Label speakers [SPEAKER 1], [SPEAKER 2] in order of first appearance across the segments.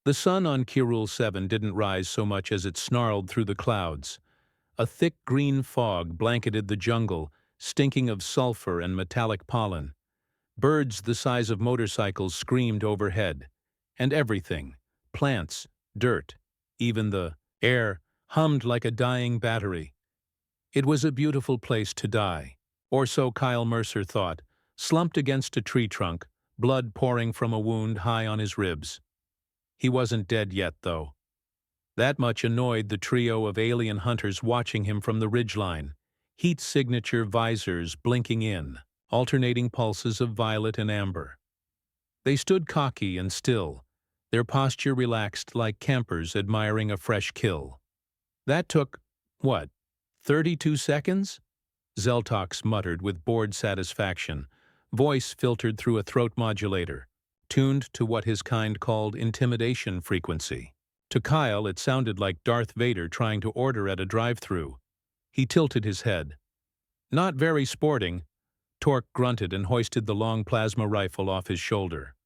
[SPEAKER 1] The sun on Kirul 7 didn't rise so much as it snarled through the clouds. A thick green fog blanketed the jungle, stinking of sulfur and metallic pollen. Birds the size of motorcycles screamed overhead. And everything, plants, dirt, even the air, hummed like a dying battery. It was a beautiful place to die, or so Kyle Mercer thought, slumped against a tree trunk, blood pouring from a wound high on his ribs. He wasn't dead yet, though. That much annoyed the trio of alien hunters watching him from the ridgeline, heat signature visors blinking in, alternating pulses of violet and amber. They stood cocky and still, their posture relaxed like campers admiring a fresh kill. That took, what, 32 seconds? Zeltox muttered with bored satisfaction, voice filtered through a throat modulator, tuned to what his kind called intimidation frequency. To Kyle, it sounded like Darth Vader trying to order at a drive-thru. He tilted his head. Not very sporting. Torque grunted and hoisted the long plasma rifle off his shoulder.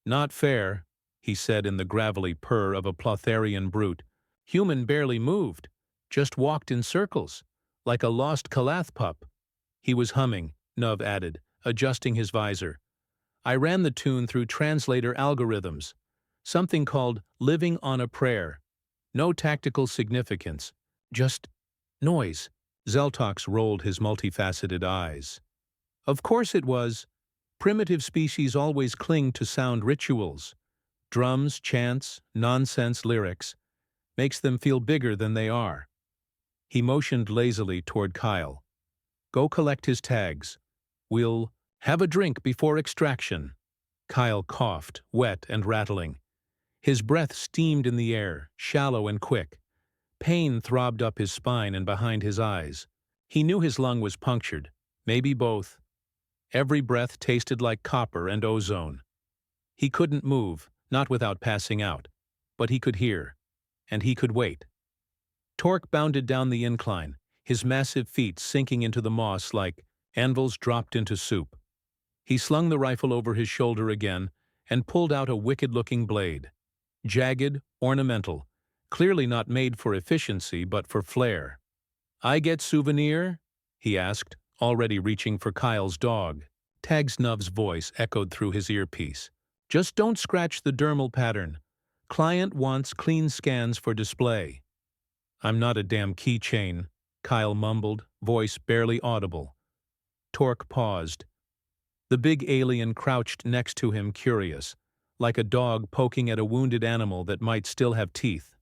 [SPEAKER 1] Not fair, he said in the gravelly purr of a Plotharian brute. Human barely moved, just walked in circles, like a lost Calath pup. He was humming, Nuv added, adjusting his visor. I ran the tune through translator algorithms. Something called living on a prayer. No tactical significance, just noise. Zeltox rolled his multifaceted eyes. Of course it was. Primitive species always cling to sound rituals. Drums, chants, nonsense lyrics. Makes them feel bigger than they are. He motioned lazily toward Kyle. Go collect his tags. We'll have a drink before extraction. Kyle coughed, wet and rattling. His breath steamed in the air, shallow and quick. Pain throbbed up his spine and behind his eyes. He knew his lung was punctured, maybe both. Every breath tasted like copper and ozone. He couldn't move, not without passing out. But he could hear. And he could wait. Torque bounded down the incline, his massive feet sinking into the moss like anvils dropped into soup. He slung the rifle over his shoulder again and pulled out a wicked-looking blade. Jagged, ornamental, clearly not made for efficiency but for flair. I get souvenir? He asked, already reaching for Kyle's dog. Tag's Nuv's voice echoed through his earpiece. Just don't scratch the dermal pattern. Client wants clean scans for display. I'm not a damn keychain, Kyle mumbled, voice barely audible. Torque paused. The big alien crouched next to him, curious, like a dog poking at a wounded animal that might still have teeth.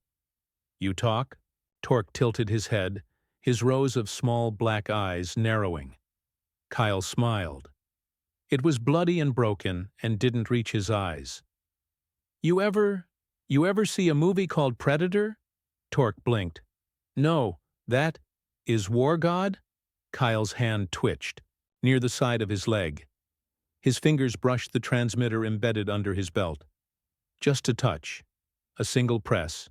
[SPEAKER 1] You talk? Torque tilted his head, his rows of small black eyes narrowing. Kyle smiled. It was bloody and broken and didn't reach his eyes. You ever see a movie called Predator? Torque blinked. No, that is War God? Kyle's hand twitched, near the side of his leg. His fingers brushed the transmitter embedded under his belt. Just a touch. A single press.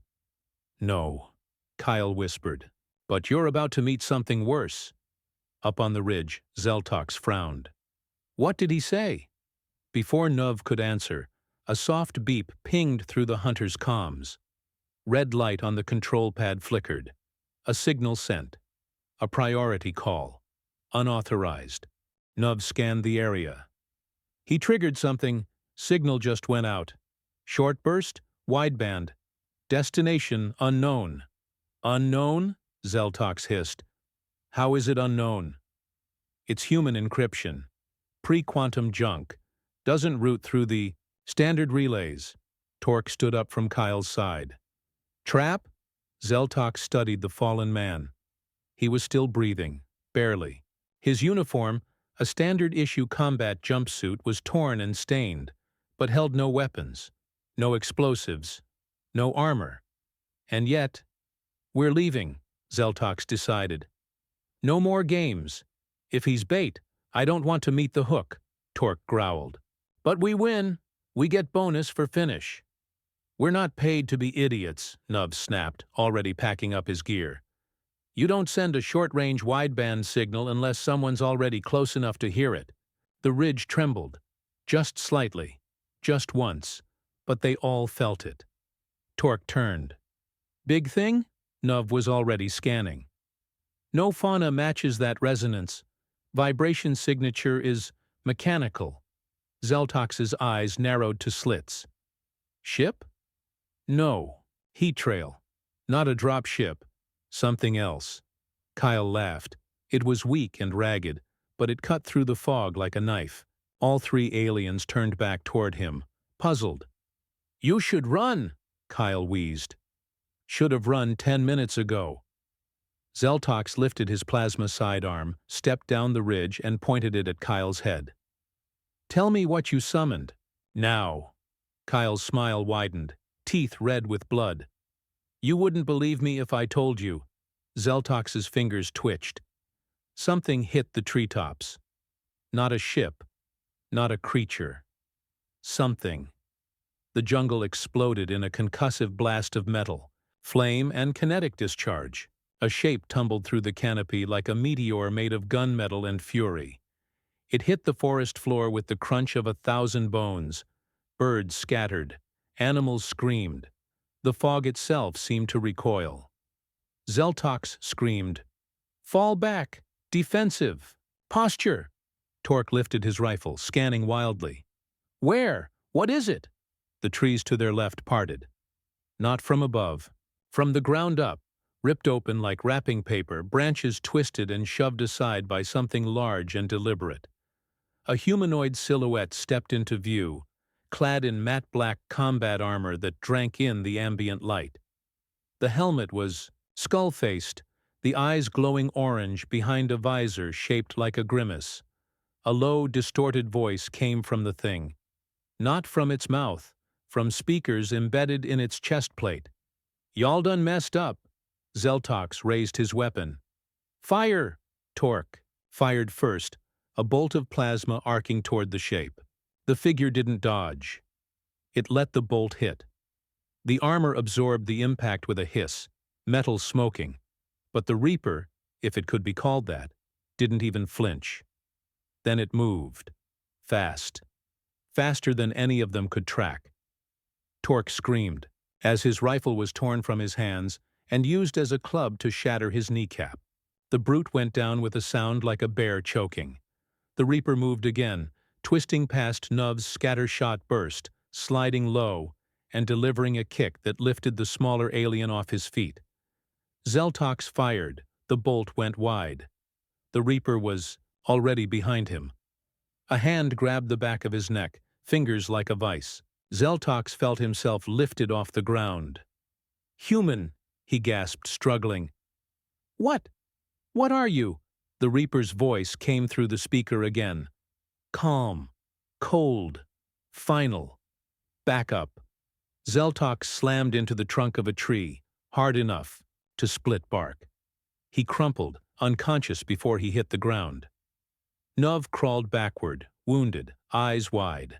[SPEAKER 1] No, Kyle whispered. But you're about to meet something worse. Up on the ridge, Zeltox frowned. What did he say? Before Nuv could answer, a soft beep pinged through the hunter's comms. Red light on the control pad flickered. A signal sent. A priority call. Unauthorized. Nuv scanned the area. He triggered something. Signal just went out. Short burst, wideband. Destination unknown. Unknown? Zeltox hissed. How is it unknown? It's human encryption. Pre-quantum junk. Doesn't route through the standard relays. Torque stood up from Kyle's side. Trap? Zeltox studied the fallen man. He was still breathing, barely. His uniform, a standard-issue combat jumpsuit, was torn and stained, but held no weapons, no explosives, no armor. And yet, we're leaving, Zeltox decided. No more games. If he's bait, I don't want to meet the hook, Torque growled. But we win. We get bonus for finish. We're not paid to be idiots, Nuv snapped, already packing up his gear. You don't send a short-range wideband signal unless someone's already close enough to hear it. The ridge trembled. Just slightly. Just once. But they all felt it. Torque turned. Big thing? Nuv was already scanning. No fauna matches that resonance. Vibration signature is mechanical. Zeltox's eyes narrowed to slits. Ship? No. Heat trail. Not a drop ship. Something else. Kyle laughed. It was weak and ragged, but it cut through the fog like a knife. All three aliens turned back toward him, puzzled. You should run, Kyle wheezed. Should have run 10 minutes ago. Zeltox lifted his plasma sidearm, stepped down the ridge, and pointed it at Kyle's head. Tell me what you summoned. Now. Kyle's smile widened, teeth red with blood. You wouldn't believe me if I told you. Zeltox's fingers twitched. Something hit the treetops. Not a ship. Not a creature. Something. The jungle exploded in a concussive blast of metal, flame, and kinetic discharge. A shape tumbled through the canopy like a meteor made of gunmetal and fury. It hit the forest floor with the crunch of 1,000 bones. Birds scattered. Animals screamed. The fog itself seemed to recoil. Zeltox screamed, Fall back! Defensive! Posture! Torque lifted his rifle, scanning wildly. Where? What is it? The trees to their left parted. Not from above. From the ground up, ripped open like wrapping paper, branches twisted and shoved aside by something large and deliberate. A humanoid silhouette stepped into view, clad in matte black combat armor that drank in the ambient light. The helmet was skull-faced, the eyes glowing orange behind a visor shaped like a grimace. A low, distorted voice came from the thing. Not from its mouth, from speakers embedded in its chest plate. Y'all done messed up. Zeltox raised his weapon. Fire! Torque fired first, a bolt of plasma arcing toward the shape. The figure didn't dodge. It let the bolt hit. The armor absorbed the impact with a hiss, metal smoking. But the Reaper, if it could be called that, didn't even flinch. Then it moved. Fast. Faster than any of them could track. Torque screamed, as his rifle was torn from his hands and used as a club to shatter his kneecap. The brute went down with a sound like a bear choking. The Reaper moved again, twisting past Nuv's scattershot burst, sliding low, and delivering a kick that lifted the smaller alien off his feet. Zeltox fired. The bolt went wide. The Reaper was already behind him. A hand grabbed the back of his neck, fingers like a vice. Zeltox felt himself lifted off the ground. Human, he gasped, struggling. What? What are you? The Reaper's voice came through the speaker again. Calm. Cold. Final. Back up. Zeltox slammed into the trunk of a tree, hard enough to split bark. He crumpled, unconscious before he hit the ground. Nuv crawled backward, wounded, eyes wide.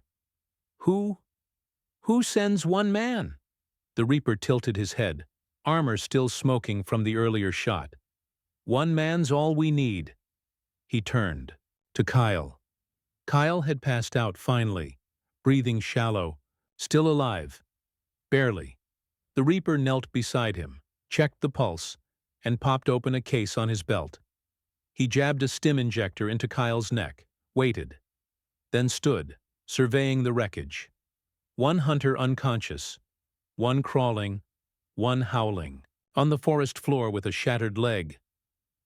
[SPEAKER 1] Who sends one man? The Reaper tilted his head, armor still smoking from the earlier shot. One man's all we need. He turned to Kyle. Kyle had passed out finally, breathing shallow, still alive. Barely. The Reaper knelt beside him, checked the pulse, and popped open a case on his belt. He jabbed a stim injector into Kyle's neck, waited, then stood, surveying the wreckage. One hunter unconscious, one crawling, one howling, on the forest floor with a shattered leg.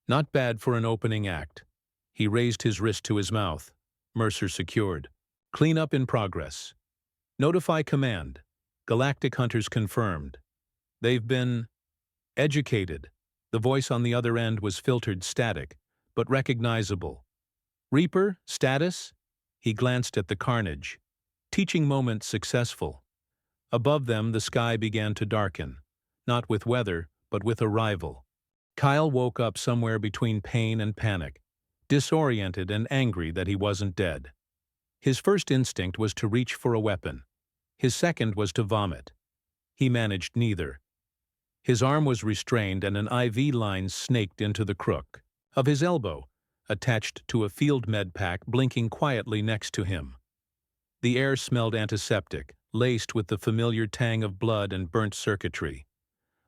[SPEAKER 1] Not bad for an opening act. He raised his wrist to his mouth. Mercer secured. Cleanup in progress. Notify command. Galactic hunters confirmed. They've been educated. The voice on the other end was filtered static, but recognizable. Reaper, status? He glanced at the carnage. Teaching moment successful. Above them, the sky began to darken. Not with weather, but with arrival. Kyle woke up somewhere between pain and panic, disoriented and angry that he wasn't dead. His first instinct was to reach for a weapon. His second was to vomit. He managed neither. His arm was restrained and an IV line snaked into the crook of his elbow, attached to a field med pack blinking quietly next to him. The air smelled antiseptic, laced with the familiar tang of blood and burnt circuitry.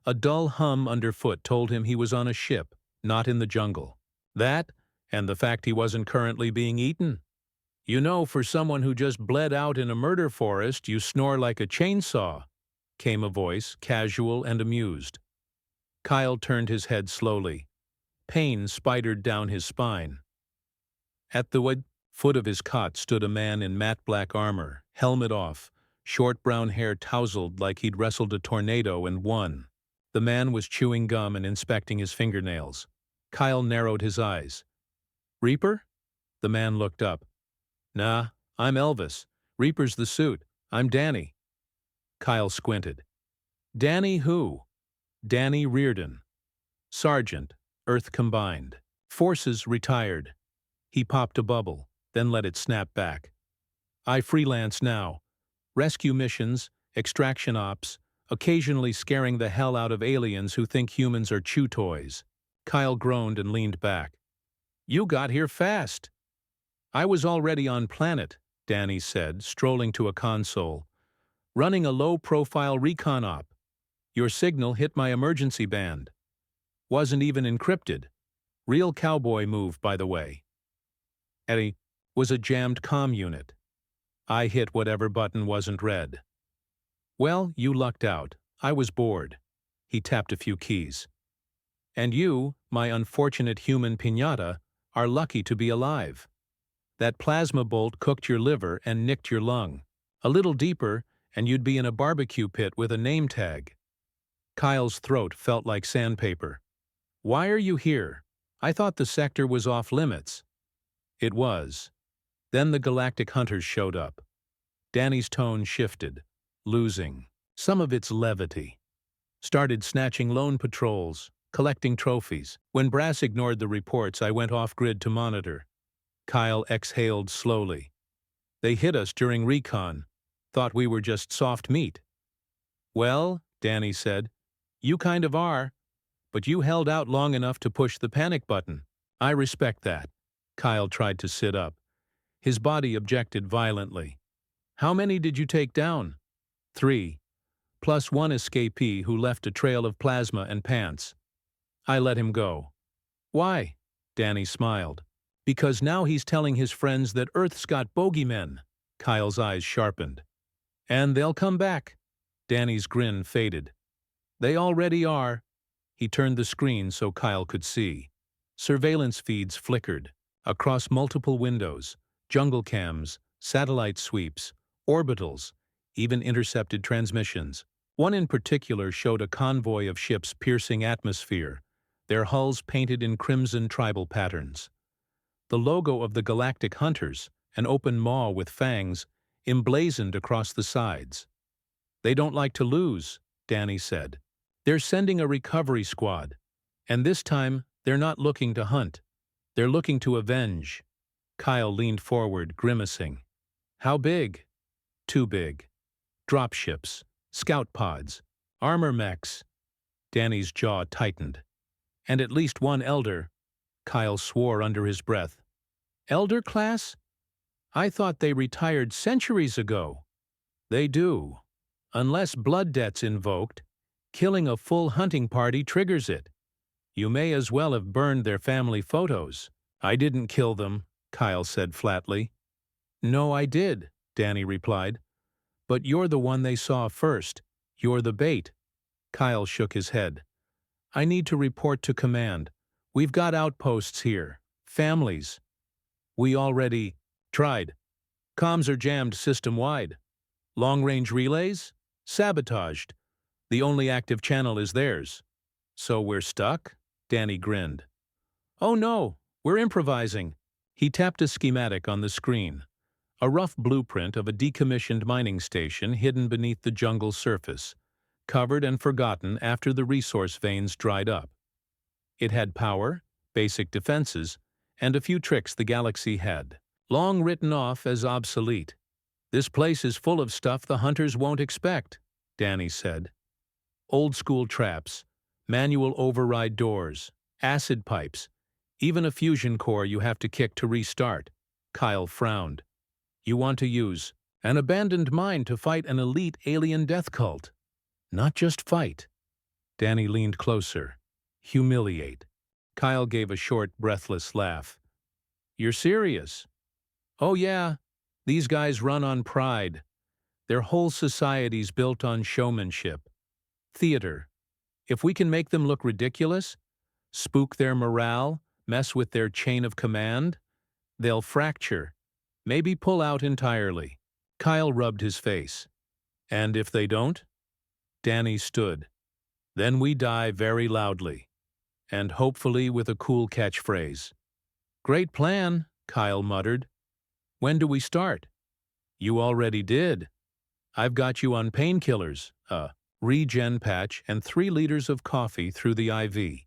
[SPEAKER 1] A dull hum underfoot told him he was on a ship, not in the jungle. That, and the fact he wasn't currently being eaten. You know, for someone who just bled out in a murder forest, you snore like a chainsaw, came a voice, casual and amused. Kyle turned his head slowly. Pain spidered down his spine. At the foot of his cot stood a man in matte black armor, helmet off, short brown hair tousled like he'd wrestled a tornado and won. The man was chewing gum and inspecting his fingernails. Kyle narrowed his eyes. "Reaper?" The man looked up. "Nah, I'm Elvis. Reaper's the suit. I'm Danny." Kyle squinted. "Danny who?" "Danny Reardon. Sergeant, Earth Combined. Forces retired." He popped a bubble, then let it snap back. "I freelance now. Rescue missions, extraction ops, occasionally scaring the hell out of aliens who think humans are chew toys." Kyle groaned and leaned back. "You got here fast." "I was already on planet," Danny said, strolling to a console. "Running a low-profile recon op. Your signal hit my emergency band. Wasn't even encrypted. Real cowboy move, by the way." Eddie was a jammed comm unit. I hit whatever button wasn't red. "Well, you lucked out. I was bored." He tapped a few keys. "And you, my unfortunate human piñata, are lucky to be alive. That plasma bolt cooked your liver and nicked your lung. A little deeper, and you'd be in a barbecue pit with a name tag." Kyle's throat felt like sandpaper. "Why are you here? I thought the sector was off limits." It was. Then the Galactic hunters showed up. Danny's tone shifted, losing some of its levity. "Started snatching lone patrols, collecting trophies. When Brass ignored the reports, I went off-grid to monitor." Kyle exhaled slowly. "They hit us during recon. Thought we were just soft meat." "Well," Danny said, "you kind of are. But you held out long enough to push the panic button. I respect that." Kyle tried to sit up. His body objected violently. "How many did you take down?" "3. Plus one escapee who left a trail of plasma and pants. I let him go." "Why?" Danny smiled. "Because now he's telling his friends that Earth's got bogeymen." Kyle's eyes sharpened. "And they'll come back." Danny's grin faded. "They already are." He turned the screen so Kyle could see. Surveillance feeds flickered. Across multiple windows, jungle cams, satellite sweeps, orbitals, even intercepted transmissions. One in particular showed a convoy of ships piercing atmosphere, their hulls painted in crimson tribal patterns. The logo of the Galactic Hunters, an open maw with fangs, emblazoned across the sides. "They don't like to lose," Danny said. "They're sending a recovery squad. And this time, they're not looking to hunt. They're looking to avenge." Kyle leaned forward, grimacing. "How big?" "Too big. Dropships, scout pods, armor mechs." Danny's jaw tightened. "And at least one elder." Kyle swore under his breath. "Elder class? I thought they retired centuries ago." "They do. Unless blood debt's invoked, killing a full hunting party triggers it. You may as well have burned their family photos." "I didn't kill them," Kyle said flatly. "No, I did," Danny replied. "But you're the one they saw first. You're the bait." Kyle shook his head. "I need to report to command. We've got outposts here. Families." "We already tried. Comms are jammed system-wide. Long-range relays? Sabotaged. The only active channel is theirs." "So we're stuck?" Danny grinned. "Oh no, we're improvising." He tapped a schematic on the screen, a rough blueprint of a decommissioned mining station hidden beneath the jungle surface, covered and forgotten after the resource veins dried up. It had power, basic defenses, and a few tricks the galaxy had long written off as obsolete. "This place is full of stuff the hunters won't expect," Danny said. "Old-school traps, manual override doors, acid pipes, even a fusion core you have to kick to restart." Kyle frowned. "You want to use An abandoned mine to fight an elite alien death cult. Not just fight. Danny leaned closer. Humiliate. Kyle gave a short, breathless laugh. You're serious? Oh yeah, these guys run on pride. Their whole society's built on showmanship. Theater. If we can make them look ridiculous, spook their morale, mess with their chain of command, they'll fracture, maybe pull out entirely. Kyle rubbed his face. And if they don't? Danny stood. Then we die very loudly. And hopefully with a cool catchphrase. Great plan, Kyle muttered. When do we start? You already did. I've got you on painkillers, a regen patch, and 3 liters of coffee through the IV.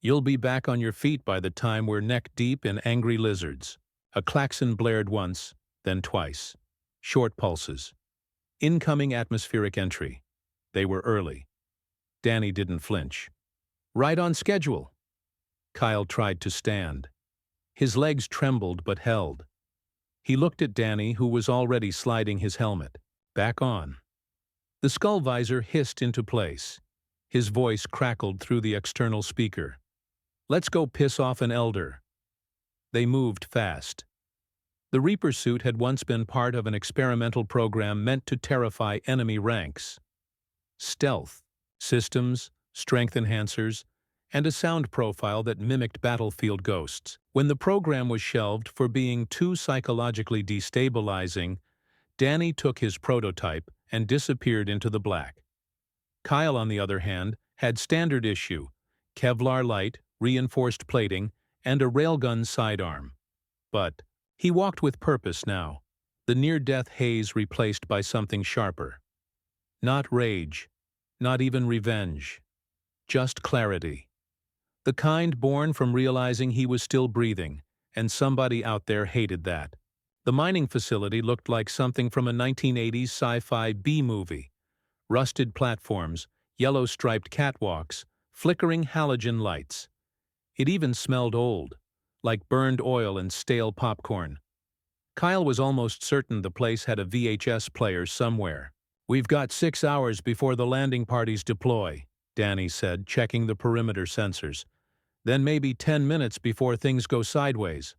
[SPEAKER 1] You'll be back on your feet by the time we're neck-deep in angry lizards. A klaxon blared once, then twice. Short pulses. Incoming atmospheric entry. They were early. Danny didn't flinch. Right on schedule. Kyle tried to stand. His legs trembled but held. He looked at Danny, who was already sliding his helmet. Back on. The skull visor hissed into place. His voice crackled through the external speaker. Let's go piss off an elder. They moved fast. The Reaper suit had once been part of an experimental program meant to terrify enemy ranks. Stealth, systems, strength enhancers, and a sound profile that mimicked battlefield ghosts. When the program was shelved for being too psychologically destabilizing, Danny took his prototype and disappeared into the black. Kyle, on the other hand, had standard issue, Kevlar light, reinforced plating, and a railgun sidearm. But he walked with purpose now, the near-death haze replaced by something sharper. Not rage, not even revenge, just clarity. The kind born from realizing he was still breathing, and somebody out there hated that. The mining facility looked like something from a 1980s sci-fi B-movie. Rusted platforms, yellow-striped catwalks, flickering halogen lights. It even smelled old, like burned oil and stale popcorn. Kyle was almost certain the place had a VHS player somewhere. We've got 6 hours before the landing parties deploy, Danny said, checking the perimeter sensors. Then maybe 10 minutes before things go sideways.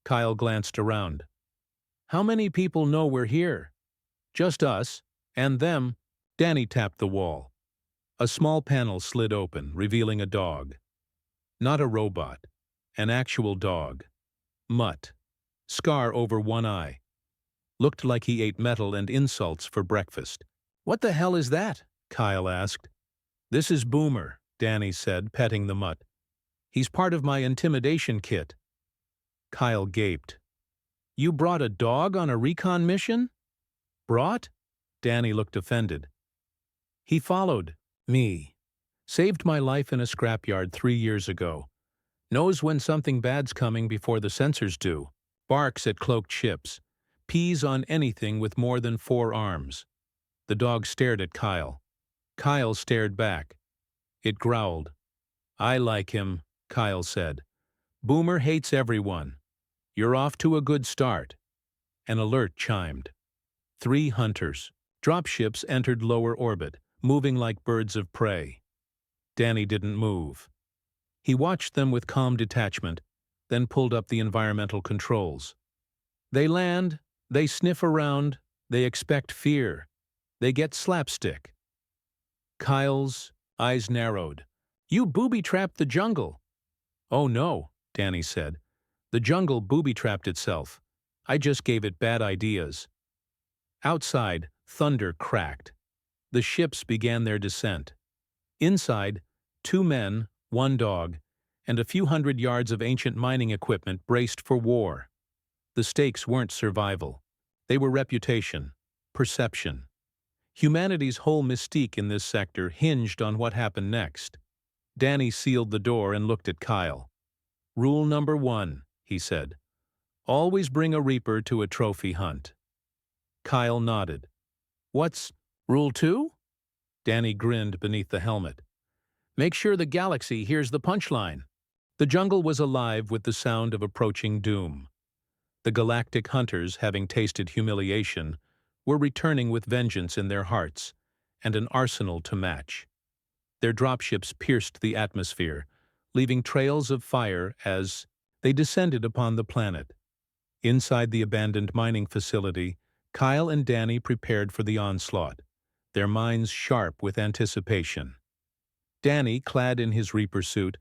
[SPEAKER 1] Kyle glanced around. How many people know we're here? Just us, and them. Danny tapped the wall. A small panel slid open, revealing a dog. Not a robot. An actual dog. Mutt. Scar over one eye. Looked like he ate metal and insults for breakfast. What the hell is that? Kyle asked. This is Boomer, Danny said, petting the mutt. He's part of my intimidation kit. Kyle gaped. You brought a dog on a recon mission? Brought? Danny looked offended. He followed me. Saved my life in a scrapyard 3 years ago. Knows when something bad's coming before the sensors do. Barks at cloaked ships. Pees on anything with more than 4 arms. The dog stared at Kyle. Kyle stared back. It growled. I like him, Kyle said. Boomer hates everyone. You're off to a good start. An alert chimed. 3 hunters. Dropships entered lower orbit, moving like birds of prey. Danny didn't move. He watched them with calm detachment, then pulled up the environmental controls. They land, they sniff around, they expect fear. They get slapstick. Kyle's eyes narrowed. You booby-trapped the jungle. Oh no, Danny said. The jungle booby-trapped itself. I just gave it bad ideas. Outside, thunder cracked. The ships began their descent. Inside, 2 men, 1 dog, and a few hundred yards of ancient mining equipment braced for war. The stakes weren't survival. They were reputation, perception. Humanity's whole mystique in this sector hinged on what happened next. Danny sealed the door and looked at Kyle. Rule number 1, he said. Always bring a Reaper to a trophy hunt. Kyle nodded. What's Rule 2? Danny grinned beneath the helmet. Make sure the galaxy hears the punchline. The jungle was alive with the sound of approaching doom. The galactic hunters, having tasted humiliation, were returning with vengeance in their hearts, and an arsenal to match. Their dropships pierced the atmosphere, leaving trails of fire as they descended upon the planet. Inside the abandoned mining facility, Kyle and Danny prepared for the onslaught, their minds sharp with anticipation. Danny, clad in his Reaper suit,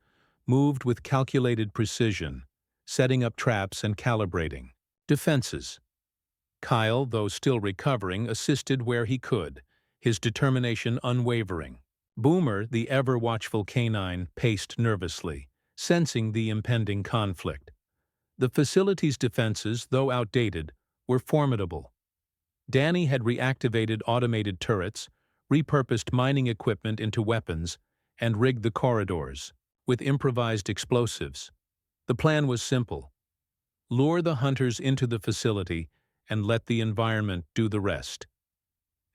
[SPEAKER 1] moved with calculated precision, setting up traps and calibrating defenses. Kyle, though still recovering, assisted where he could, his determination unwavering. Boomer, the ever-watchful canine, paced nervously, sensing the impending conflict. The facility's defenses, though outdated, were formidable. Danny had reactivated automated turrets, repurposed mining equipment into weapons, and rigged the corridors with improvised explosives. The plan was simple: lure the hunters into the facility and let the environment do the rest.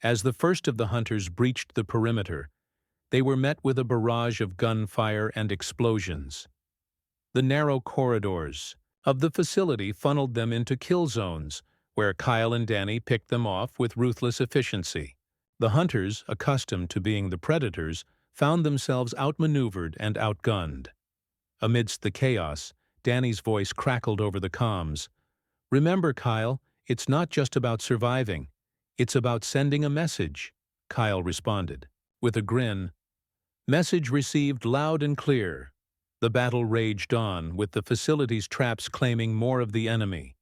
[SPEAKER 1] As the first of the hunters breached the perimeter, they were met with a barrage of gunfire and explosions. The narrow corridors of the facility funneled them into kill zones, where Kyle and Danny picked them off with ruthless efficiency. The hunters, accustomed to being the predators, found themselves outmaneuvered and outgunned. Amidst the chaos, Danny's voice crackled over the comms. "Remember, Kyle, it's not just about surviving. It's about sending a message," Kyle responded. With a grin, "Message received loud and clear." The battle raged on, with the facility's traps claiming more of the enemy.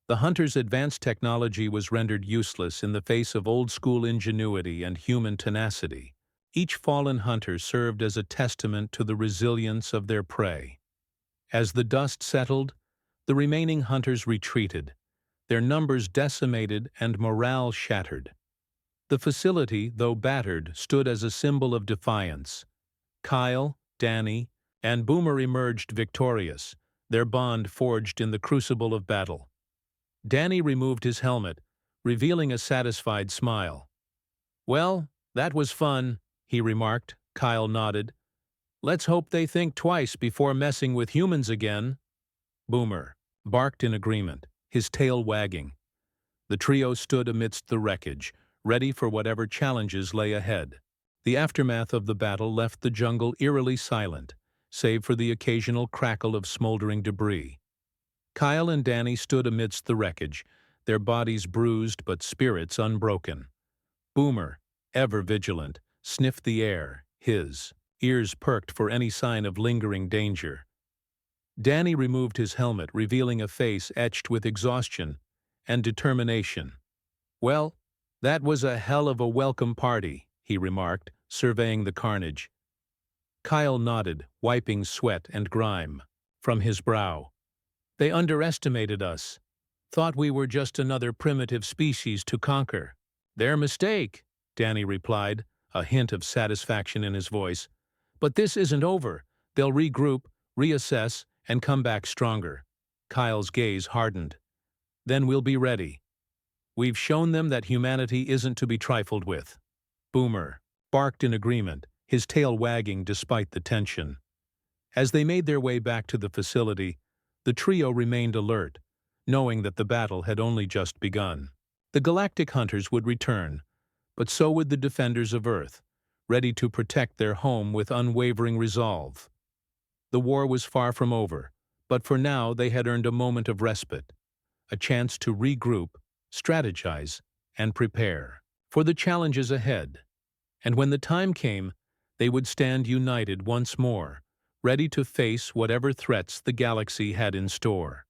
[SPEAKER 1] The hunters' advanced technology was rendered useless in the face of old-school ingenuity and human tenacity. Each fallen hunter served as a testament to the resilience of their prey. As the dust settled, the remaining hunters retreated, their numbers decimated and morale shattered. The facility, though battered, stood as a symbol of defiance. Kyle, Danny, and Boomer emerged victorious, their bond forged in the crucible of battle. Danny removed his helmet, revealing a satisfied smile. "Well, that was fun," he remarked. Kyle nodded. "Let's hope they think twice before messing with humans again." Boomer barked in agreement, his tail wagging. The trio stood amidst the wreckage, ready for whatever challenges lay ahead. The aftermath of the battle left the jungle eerily silent, save for the occasional crackle of smoldering debris. Kyle and Danny stood amidst the wreckage, their bodies bruised but spirits unbroken. Boomer, ever vigilant, sniffed the air, his ears perked for any sign of lingering danger. Danny removed his helmet, revealing a face etched with exhaustion and determination. "Well, that was a hell of a welcome party," he remarked, surveying the carnage. Kyle nodded, wiping sweat and grime from his brow. "They underestimated us. Thought we were just another primitive species to conquer." "Their mistake," Danny replied, a hint of satisfaction in his voice. "But this isn't over. They'll regroup, reassess, and come back stronger." Kyle's gaze hardened. "Then we'll be ready. We've shown them that humanity isn't to be trifled with." Boomer barked in agreement, his tail wagging despite the tension. As they made their way back to the facility, the trio remained alert, knowing that the battle had only just begun. The Galactic hunters would return, but so would the defenders of Earth, ready to protect their home with unwavering resolve. The war was far from over, but for now they had earned a moment of respite, a chance to regroup, strategize, and prepare for the challenges ahead. And when the time came, they would stand united once more, ready to face whatever threats the galaxy had in store.